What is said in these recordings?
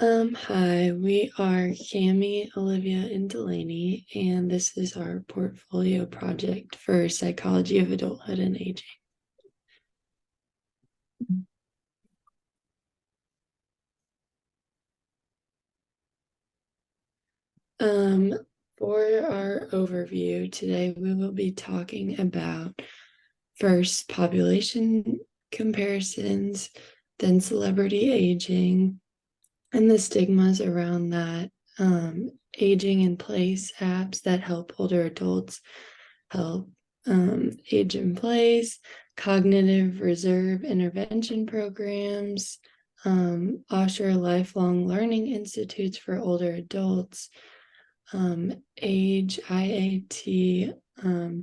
Hi, we are Cami, Olivia, and Delaney, and this is our portfolio project for Psychology of Adulthood and Aging. Um, for our overview today, we will be talking about first population comparisons, then celebrity aging, and the stigmas around that, aging in place apps that help older adults help age in place, cognitive reserve intervention programs, Osher Lifelong Learning Institutes for older adults, age IAT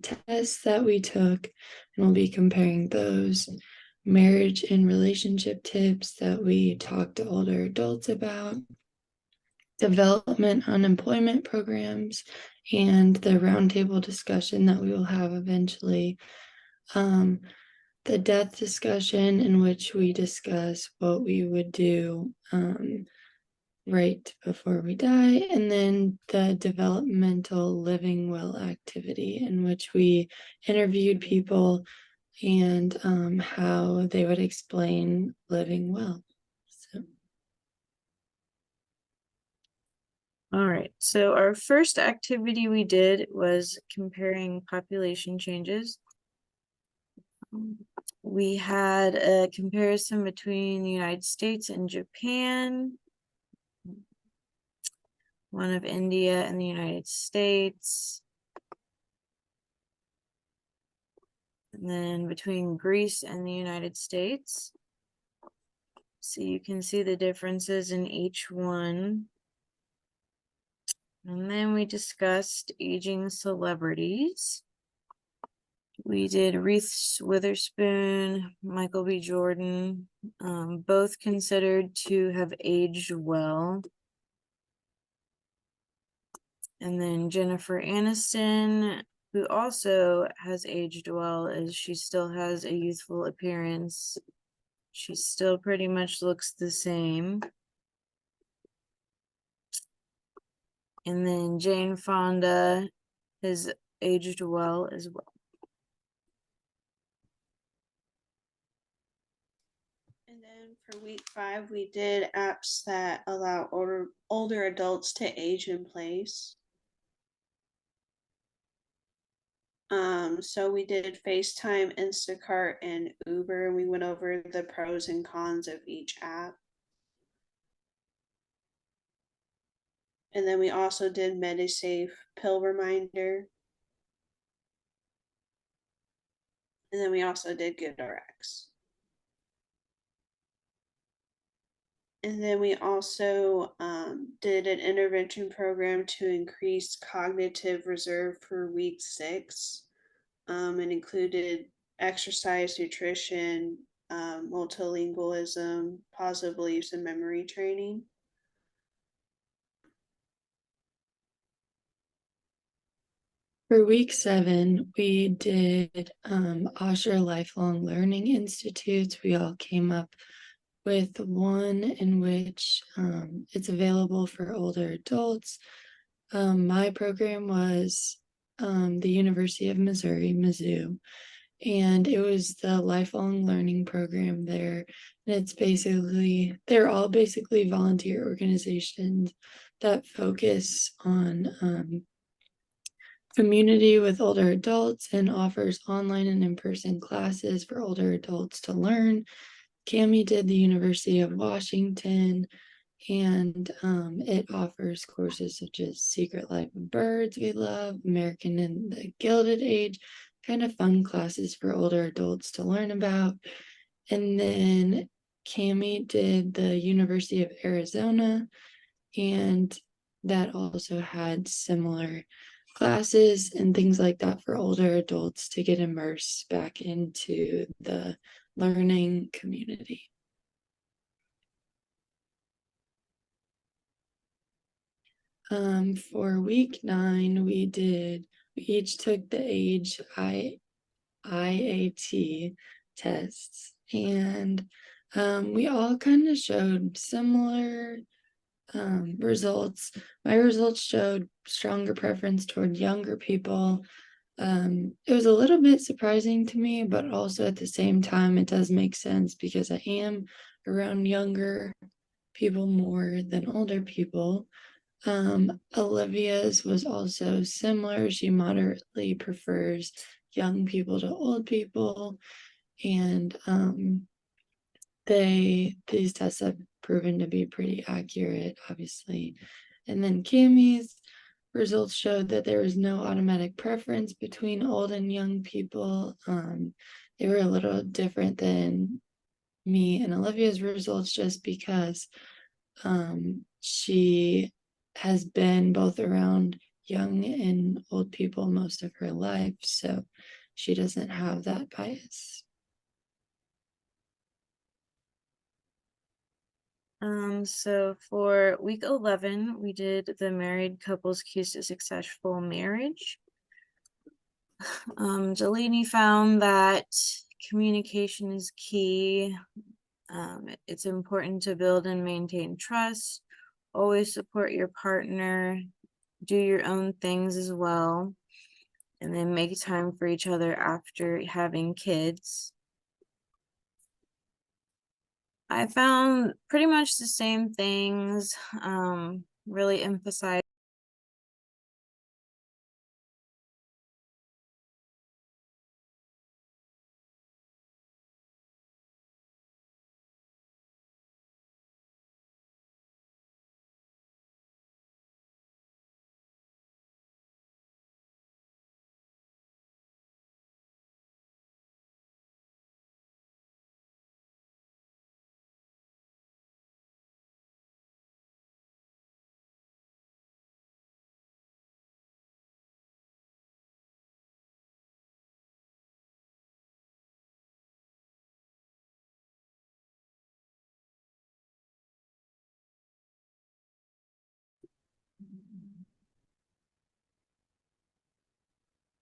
tests that we took, and we'll be comparing those. Marriage and relationship tips that we talk to older adults about, development unemployment programs, and the roundtable discussion that we will have eventually. The death discussion, in which we discuss what we would do right before we die, and then the developmental living well activity, in which we interviewed people and how they would explain living well. So. All right, so our first activity we did was comparing population changes. We had a comparison between the United States and Japan, one of India and the United States, and then between Greece and the United States. So you can see the differences in each one. And then we discussed aging celebrities. We did Reese Witherspoon, Michael B. Jordan, both considered to have aged well. And then Jennifer Aniston, who also has aged well, as she still has a youthful appearance. She still pretty much looks the same. And then Jane Fonda has aged well as well. And then for week 5, we did apps that allow older adults to age in place. So we did FaceTime, Instacart, and Uber. We went over the pros and cons of each app. And then we also did MediSafe pill reminder. And then we also did GoodRx. And then we also did an intervention program to increase cognitive reserve for week 6. It included exercise, nutrition, multilingualism, positive beliefs, and memory training. For week 7, we did Osher Lifelong Learning Institutes. We all came up with one in which it's available for older adults. My program was the University of Missouri, Mizzou, and it was the lifelong learning program there. And it's basically, they're all basically volunteer organizations that focus on community with older adults and offers online and in-person classes for older adults to learn. Cami did the University of Washington, and it offers courses such as Secret Life of Birds, we love, American in the Gilded Age, kind of fun classes for older adults to learn about. And then Cami did the University of Arizona, and that also had similar classes and things like that for older adults to get immersed back into the learning community. For week 9, we each took the age IAT tests, and we all kind of showed similar results. My results showed stronger preference toward younger people. It was a little bit surprising to me, but also at the same time, it does make sense because I am around younger people more than older people. Olivia's was also similar. She moderately prefers young people to old people, and these tests have proven to be pretty accurate, obviously. And then Cammie's results showed that there was no automatic preference between old and young people. They were a little different than me and Olivia's results just because she has been both around young and old people most of her life, so she doesn't have that bias. So for week 11, we did the married couples keys to successful marriage. Delaney found that communication is key. It's important to build and maintain trust. Always support your partner. Do your own things as well. And then make time for each other after having kids. I found pretty much the same things, really emphasize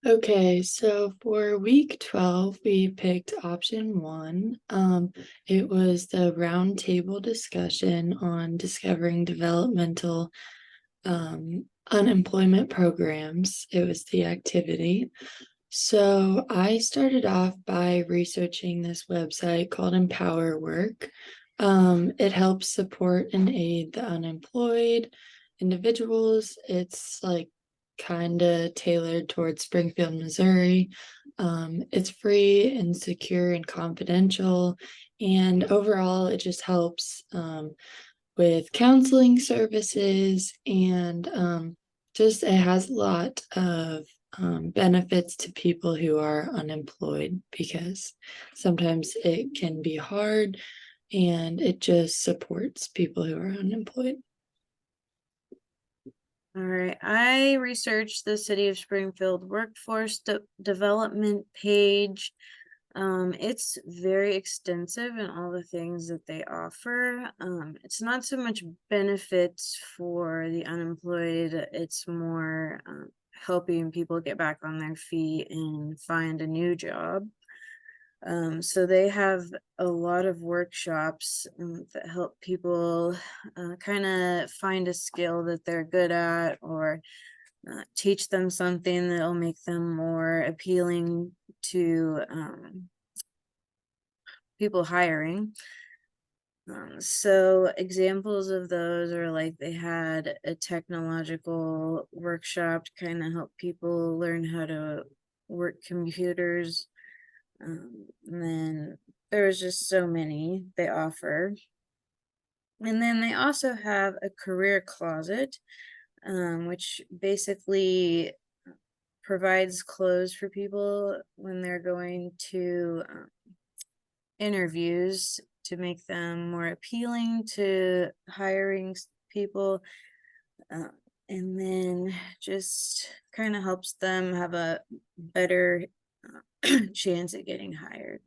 Okay, so for week 12, we picked option 1. It was the roundtable discussion on discovering developmental unemployment programs. It was the activity. So I started off by researching this website called Empower Work. It helps support and aid the unemployed individuals. It's like kind of tailored towards Springfield, Missouri. It's free and secure and confidential. And overall, it just helps with counseling services and just it has a lot of benefits to people who are unemployed because sometimes it can be hard and it just supports people who are unemployed. All right, I researched the City of Springfield workforce development page. It's very extensive in all the things that they offer. It's not so much benefits for the unemployed, it's more helping people get back on their feet and find a new job. So they have a lot of workshops that help people kind of find a skill that they're good at or teach them something that'll make them more appealing to people hiring. So examples of those are like they had a technological workshop to kind of help people learn how to work computers. And then there's just so many they offer. And then they also have a career closet, which basically provides clothes for people when they're going to interviews to make them more appealing to hiring people. And then just kind of helps them have a better chance at getting hired.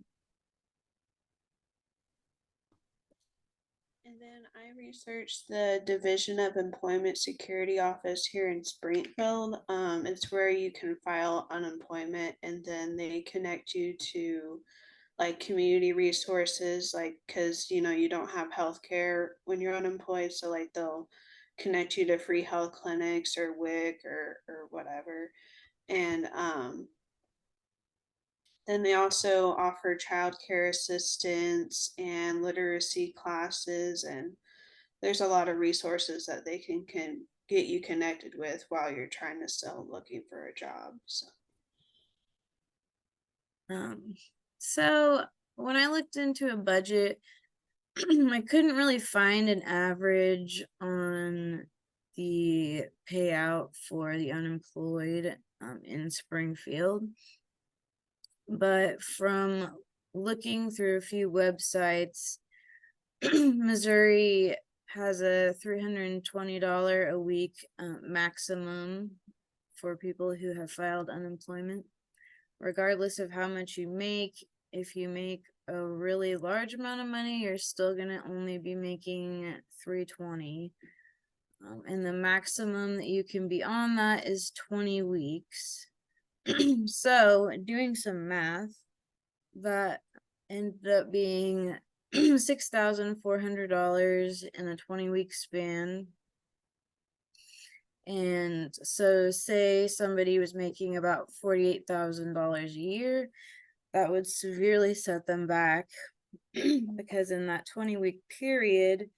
And then I researched the Division of Employment Security Office here in Springfield. It's where you can file unemployment and then they connect you to like community resources, like because you know you don't have health care when you're unemployed, so like they'll connect you to free health clinics or WIC or whatever. And then they also offer childcare assistance and literacy classes, and there's a lot of resources that they can get you connected with while you're trying to still looking for a job. So So when I looked into a budget, I couldn't really find an average on the payout for the unemployed in Springfield. But from looking through a few websites, Missouri has a $320 a week maximum for people who have filed unemployment. Regardless of how much you make, if you make a really large amount of money, you're still gonna only be making $320. And the maximum that you can be on that is 20 weeks. So doing some math, that ended up being $6,400 in a 20-week span. And so say somebody was making about $48,000 a year, that would severely set them back because in that 20-week period,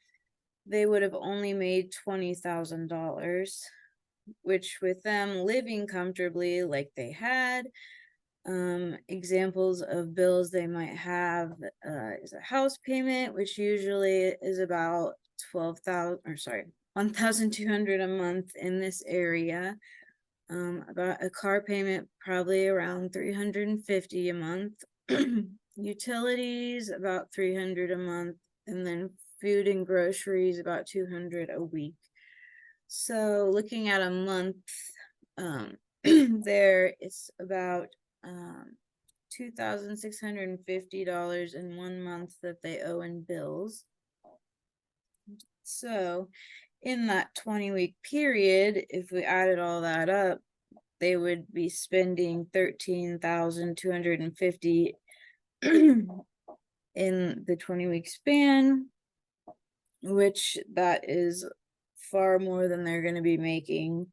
they would have only made $20,000, which with them living comfortably like they had, examples of bills they might have is a house payment, which usually is about 1,200 a month in this area. About a car payment, probably around 350 a month. Utilities, about 300 a month, and then food and groceries, about 200 a week. So looking at a month, there it's about $2,650 in 1 month that they owe in bills. So in that 20-week period, if we added all that up, they would be spending $13,250 in the 20-week span, which that is far more than they're going to be making,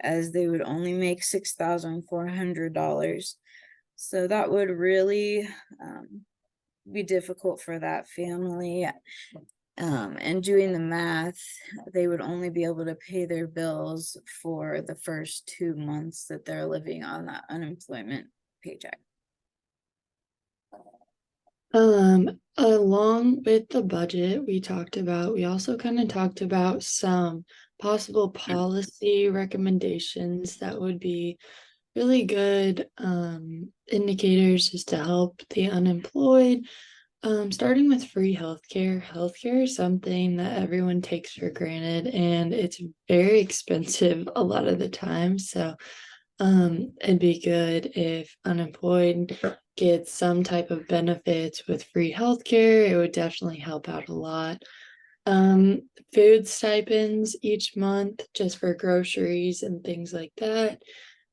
as they would only make $6,400. So that would really be difficult for that family. And doing the math, they would only be able to pay their bills for the first 2 months that they're living on that unemployment paycheck. Along with the budget we also kind of talked about some possible policy recommendations that would be really good indicators just to help the unemployed. Starting with free healthcare. Healthcare is something that everyone takes for granted, and it's very expensive a lot of the time. So it'd be good if unemployed get some type of benefits with free healthcare. It would definitely help out a lot. Food stipends each month just for groceries and things like that.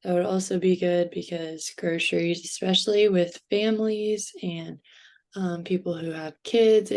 That would also be good because groceries, especially with families and people who have kids,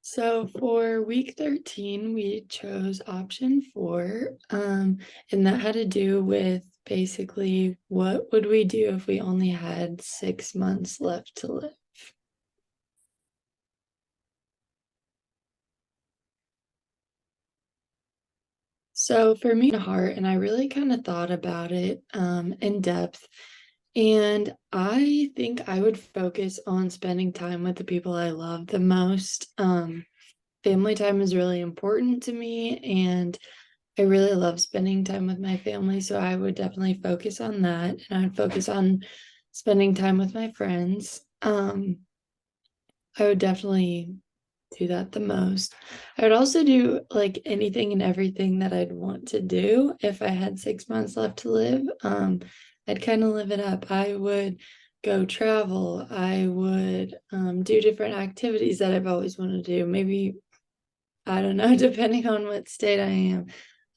So for week 13, we chose option 4, and that had to do with basically what would we do if we only had 6 months left to live. So for me, heart, and I really kind of thought about it in depth, and I think I would focus on spending time with the people I love the most. family time is really important to me, and I really love spending time with my family, so I would definitely focus on that, and I would focus on spending time with my friends. I would definitely do that the most. I would also do like anything and everything that I'd want to do if I had 6 months left to live. I'd kind of live it up. I would go travel. I would do different activities that I've always wanted to do. Maybe, I don't know, depending on what state I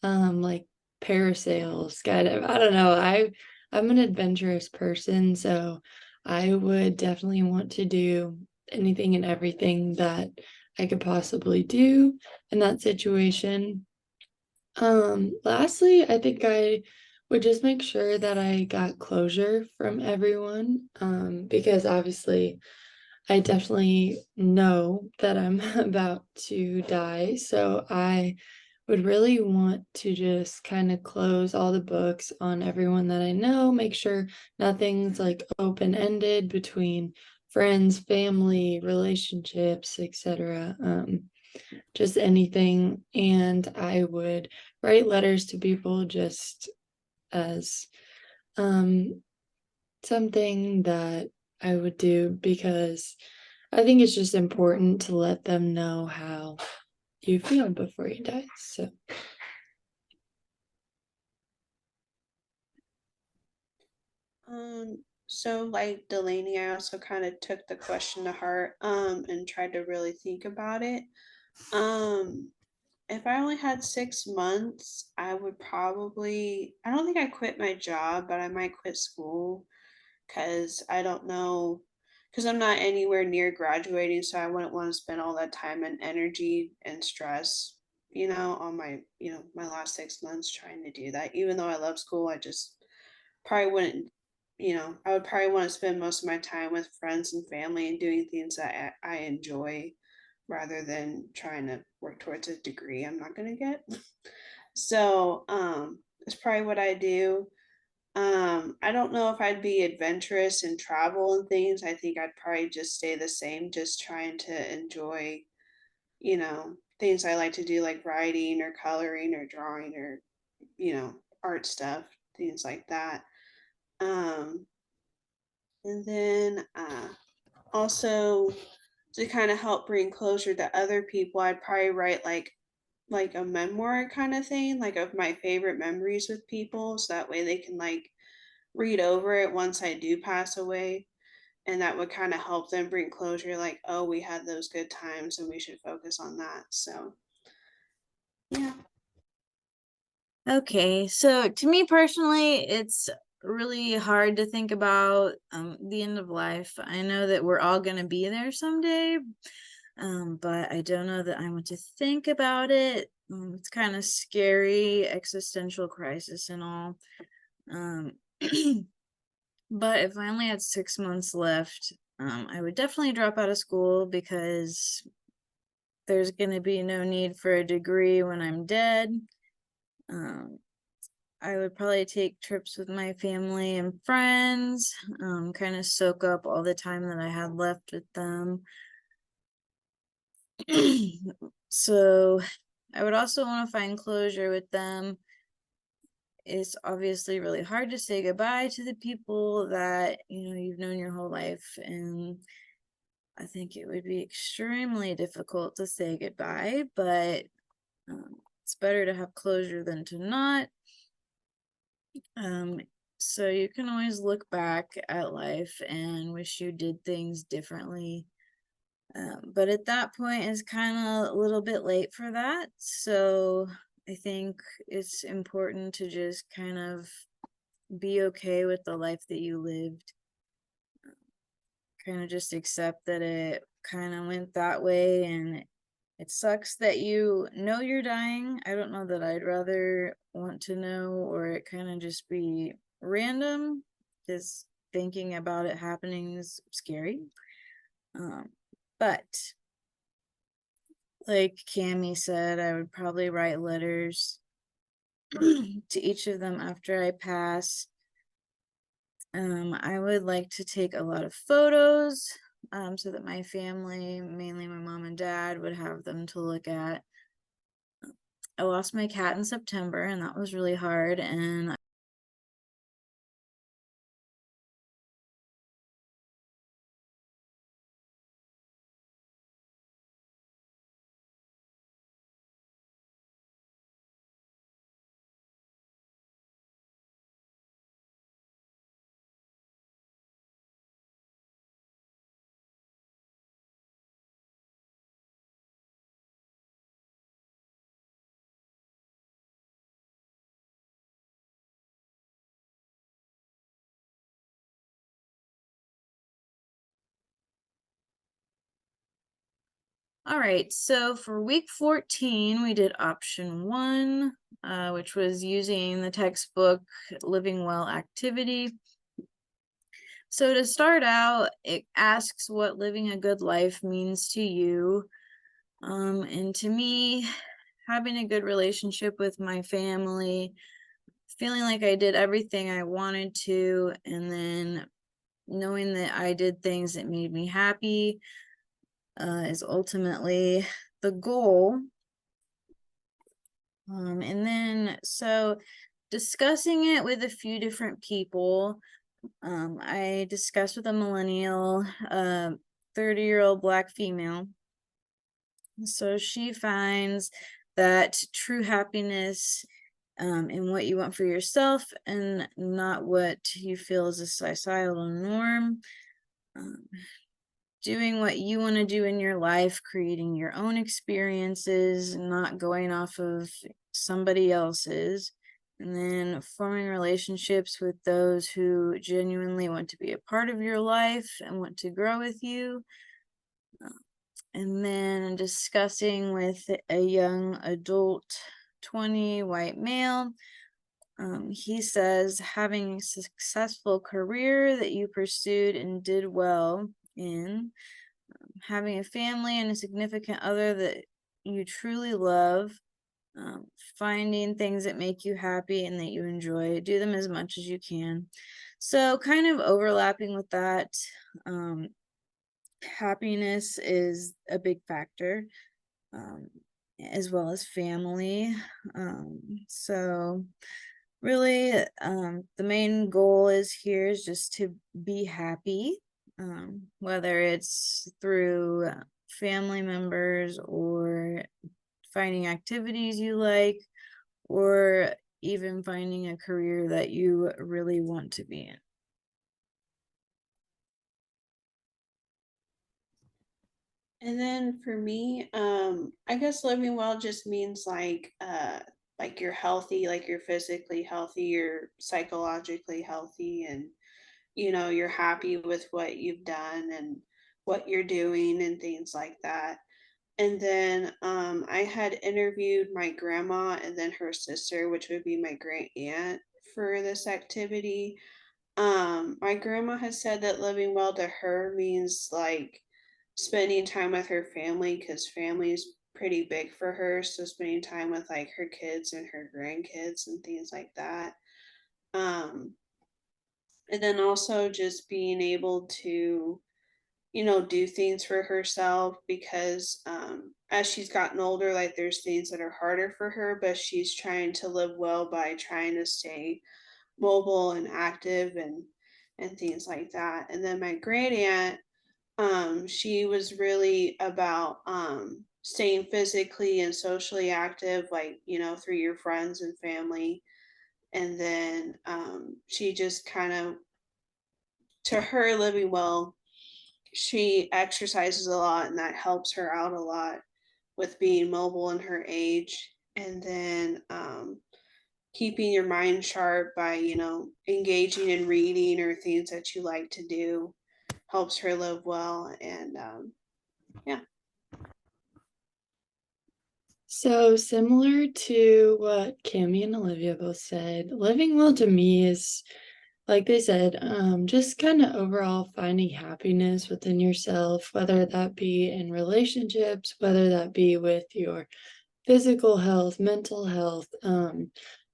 am. Like parasail, skydive. I don't know. I'm an adventurous person, so I would definitely want to do anything and everything that I could possibly do in that situation. Lastly, I think I would just make sure that I got closure from everyone, because obviously I definitely know that I'm about to die, so I would really want to just kind of close all the books on everyone that I know, make sure nothing's like open-ended between friends, family, relationships, etc. Just anything. And I would write letters to people just as um something that I would do, because I think it's just important to let them know how you feel before you die. So So like Delaney, I also kind of took the question to heart, and tried to really think about it. Um, if I only had 6 months, I would probably, I don't think I quit my job, but I might quit school because I don't know, because I'm not anywhere near graduating, so I wouldn't want to spend all that time and energy and stress, on my last 6 months trying to do that. Even though I love school, I just probably wouldn't, I would probably want to spend most of my time with friends and family and doing things that I enjoy rather than trying to work towards a degree I'm not going to get. So, that's probably what I do. I don't know if I'd be adventurous and travel and things. I think I'd probably just stay the same, just trying to enjoy, things I like to do, like writing or coloring or drawing or, art stuff, things like that. Um, and then also to kind of help bring closure to other people, I'd probably write like a memoir kind of thing, like of my favorite memories with people, so that way they can like read over it once I do pass away. And that would kind of help them bring closure, like, oh, we had those good times and we should focus on that. So, yeah. Okay, so to me personally, it's really hard to think about the end of life. I know that we're all going to be there someday, but I don't know that I want to think about it. It's kind of scary, existential crisis and all. Um, but if I only had 6 months left, I would definitely drop out of school because there's going to be no need for a degree when I'm dead. Um, I would probably take trips with my family and friends, kind of soak up all the time that I had left with them. So I would also want to find closure with them. It's obviously really hard to say goodbye to the people that you've known your whole life, and I think it would be extremely difficult to say goodbye, but it's better to have closure than to not. So you can always look back at life and wish you did things differently. But at that point, it's kind of a little bit late for that. So I think it's important to just kind of be okay with the life that you lived. Kind of just accept that it kind of went that way, and it sucks that you know you're dying. I don't know that I'd rather want to know, or it kind of just be random. Just thinking about it happening is scary. But like Cami said, I would probably write letters to each of them after I pass. I would like to take a lot of photos so that my family, mainly my mom and dad, would have them to look at. I lost my cat in September, and that was really hard. And all right, so for week 14, we did option 1, which was using the textbook Living Well activity. So to start out, it asks what living a good life means to you. And to me, having a good relationship with my family, feeling like I did everything I wanted to, and then knowing that I did things that made me happy is ultimately the goal. And then, so discussing it with a few different people, I discussed with a millennial, 30-year-old Black female. So she finds that true happiness in what you want for yourself and not what you feel is a societal norm. Um, Doing what you want to do in your life, creating your own experiences, not going off of somebody else's, and then forming relationships with those who genuinely want to be a part of your life and want to grow with you. And then discussing with a young adult 20 white male. He says having a successful career that you pursued and did well in, having a family and a significant other that you truly love, finding things that make you happy and that you enjoy, do them as much as you can. So kind of overlapping with that, happiness is a big factor, um, as well as family. So really, the main goal is here is just to be happy, whether it's through family members or finding activities you like, or even finding a career that you really want to be in. And then for me, I guess living well just means like you're healthy, like you're physically healthy, you're psychologically healthy, and you're happy with what you've done and what you're doing and things like that. And then I had interviewed my grandma and then her sister, which would be my great aunt, for this activity. My grandma has said that living well to her means like spending time with her family because family is pretty big for her. So spending time with like her kids and her grandkids and things like that. Um, and then also just being able to do things for herself because as she's gotten older, like there's things that are harder for her, but she's trying to live well by trying to stay mobile and active and things like that. And then my great aunt, she was really about staying physically and socially active, like, through your friends and family. And then she just kind of, to her, living well, she exercises a lot and that helps her out a lot with being mobile in her age. And then keeping your mind sharp by engaging in reading or things that you like to do helps her live well. And yeah. So similar to what Cami and Olivia both said, living well to me is, like they said, just kind of overall finding happiness within yourself, whether that be in relationships, whether that be with your physical health, mental health,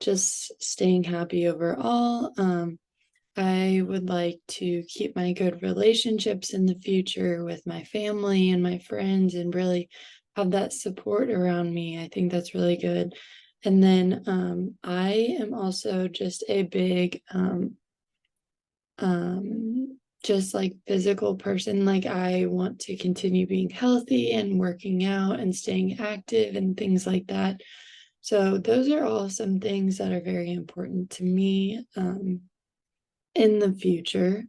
just staying happy overall. I would like to keep my good relationships in the future with my family and my friends and really have that support around me. I think that's really good. And then I am also just a big just like physical person. Like I want to continue being healthy and working out and staying active and things like that. So those are all some things that are very important to me in the future.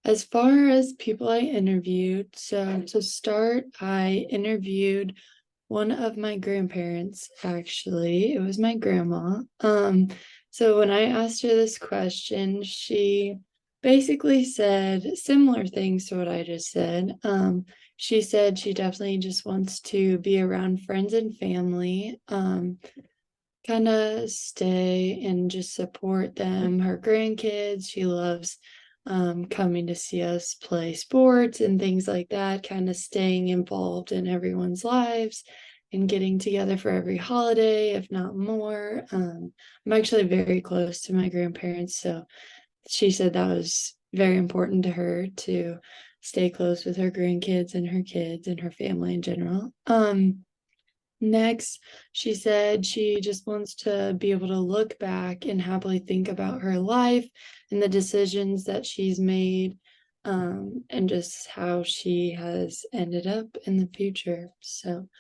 As far as people I interviewed, so to start, I interviewed one of my grandparents, actually. It was my grandma. So when I asked her this question, she basically said similar things to what I just said. She said she definitely just wants to be around friends and family. Kind of stay and just support them. Her grandkids, she loves coming to see us play sports and things like that, kind of staying involved in everyone's lives and getting together for every holiday, if not more. I'm actually very close to my grandparents, so she said that was very important to her to stay close with her grandkids and her kids and her family in general. Next, she said she just wants to be able to look back and happily think about her life and the decisions that she's made, and just how she has ended up in the future. So,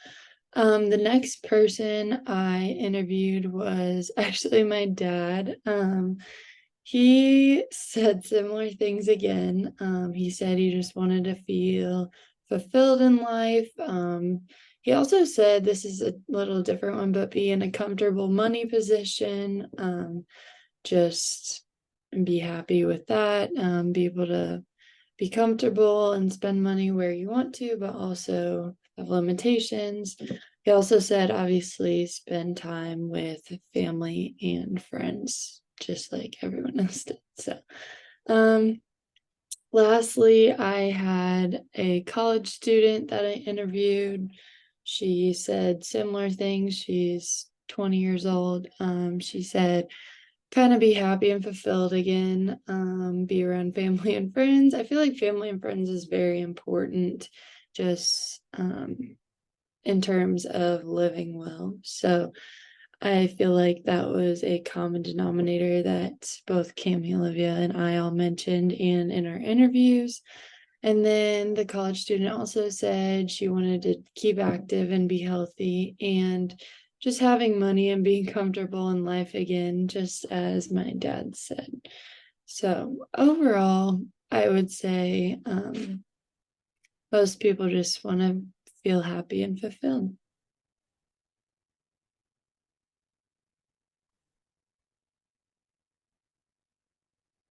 the next person I interviewed was actually my dad. He said similar things again. He said he just wanted to feel fulfilled in life. He also said this is a little different one, but be in a comfortable money position. Just be happy with that. Be able to be comfortable and spend money where you want to, but also have limitations. He also said, obviously, spend time with family and friends, just like everyone else did. So, lastly, I had a college student that I interviewed. She said similar things. She's 20 years old. She said, kind of be happy and fulfilled again, be around family and friends. I feel like family and friends is very important, just in terms of living well. So I feel like that was a common denominator that both Cami, Olivia, and I all mentioned and in our interviews. And then the college student also said she wanted to keep active and be healthy and just having money and being comfortable in life again, just as my dad said. So overall, I would say most people just want to feel happy and fulfilled.